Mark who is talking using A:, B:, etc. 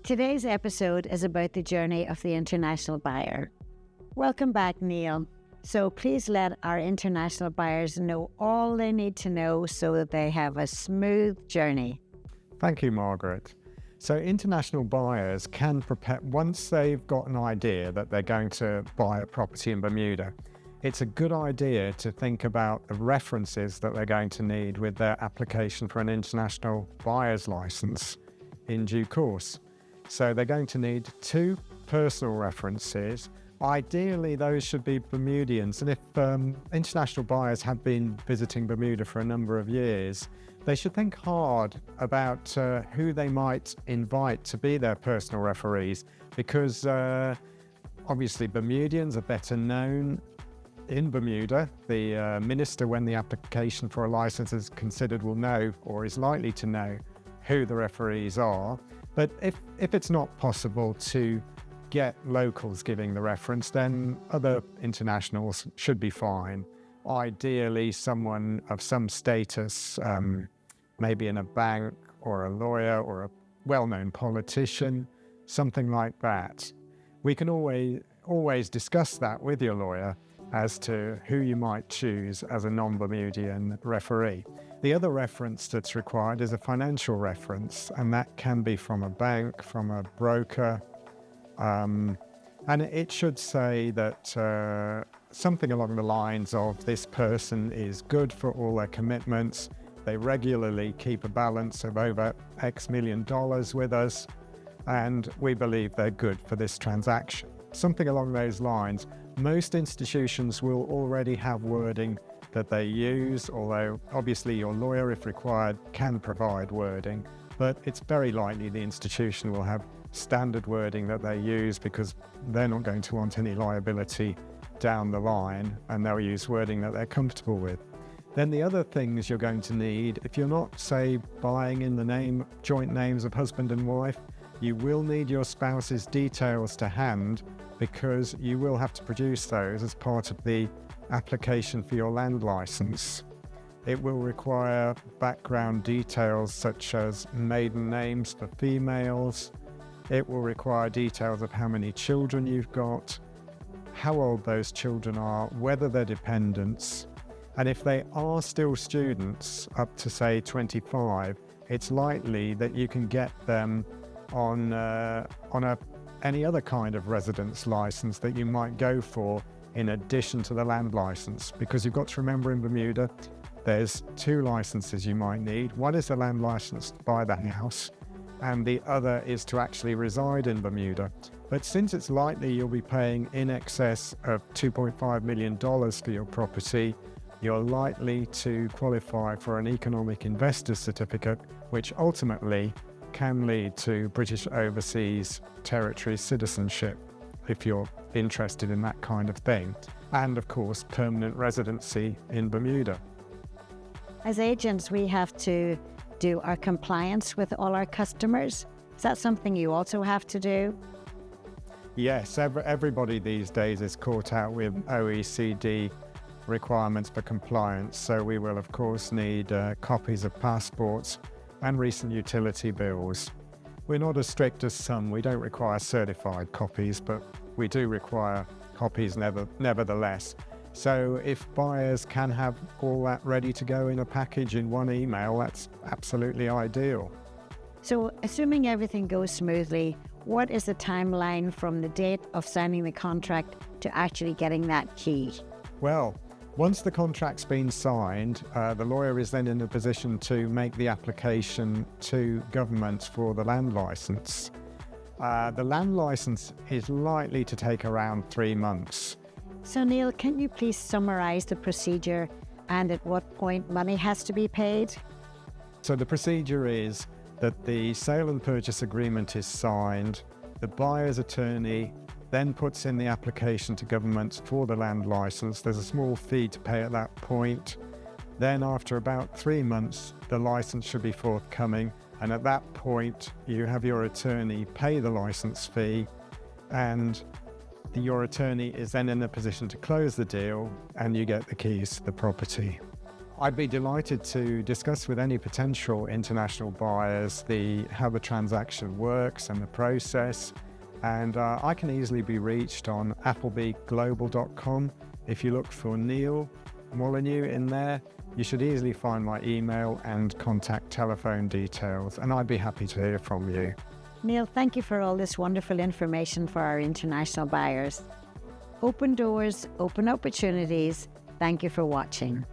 A: Today's episode is about the journey of the international buyer. Welcome back, Neil. So please let our international buyers know all they need to know so that they have a smooth journey.
B: Thank you, Margaret. So international buyers can prepare, once they've got an idea that they're going to buy a property in Bermuda, it's a good idea to think about the references that they're going to need with their application for an international buyer's license in due course. So they're going to need 2 personal references. Ideally, those should be Bermudians. And if international buyers have been visiting Bermuda for a number of years, they should think hard about who they might invite to be their personal referees, because obviously Bermudians are better known in Bermuda. The minister, when the application for a license is considered, will know, or is likely to know, who the referees are. But if it's not possible to get locals giving the reference, then other internationals should be fine. Ideally, someone of some status, maybe in a bank or a lawyer or a well-known politician, something like that. We can always discuss that with your lawyer as to who you might choose as a non-Bermudian referee. The other reference that's required is a financial reference, and that can be from a bank, from a broker, and it should say that something along the lines of, this person is good for all their commitments, they regularly keep a balance of over X million dollars with us, and we believe they're good for this transaction. Something along those lines. Most institutions will already have wording that they use, although obviously your lawyer, if required, can provide wording, but it's very likely the institution will have standard wording that they use, because they're not going to want any liability down the line, and they'll use wording that they're comfortable with. Then the other things you're going to need, if you're not, say, buying in the joint names of husband and wife, you will need your spouse's details to hand, because you will have to produce those as part of the application for your land license. It will require background details such as maiden names for females. It will require details of how many children you've got, how old those children are, whether they're dependents, and if they are still students up to, say, 25, it's likely that you can get them on any other kind of residence license that you might go for in addition to the land license, because you've got to remember, in Bermuda there's 2 licenses you might need. One is the land license to buy the house, and the other is to actually reside in Bermuda. But since it's likely you'll be paying in excess of $2.5 million for your property, you're likely to qualify for an economic investor certificate, which ultimately can lead to British Overseas Territory citizenship, if you're interested in that kind of thing, and of course permanent residency in Bermuda.
A: As agents, we have to do our compliance with all our customers. Is that something you also have to do?
B: Yes, everybody these days is caught out with OECD requirements for compliance, so we will of course need copies of passports and recent utility bills. We're not as strict as some. We don't require certified copies, but we do require copies nevertheless. So if buyers can have all that ready to go in a package in one email, that's absolutely ideal.
A: So assuming everything goes smoothly, what is the timeline from the date of signing the contract to actually getting that key?
B: Well, once the contract's been signed, the lawyer is then in a position to make the application to government for the land license. The land license is likely to take around 3 months.
A: So Neil, can you please summarise the procedure and at what point money has to be paid?
B: So the procedure is that the sale and purchase agreement is signed, the buyer's attorney then puts in the application to government for the land license. There's a small fee to pay at that point. Then after about 3 months, the license should be forthcoming, and at that point you have your attorney pay the license fee, and your attorney is then in a position to close the deal, and you get the keys to the property. I'd be delighted to discuss with any potential international buyers how the transaction works and the process. And I can easily be reached on applebyglobal.com. If you look for Neil Molyneau in there, you should easily find my email and contact telephone details, and I'd be happy to hear from you.
A: Neil, thank you for all this wonderful information for our international buyers. Open doors, open opportunities. Thank you for watching.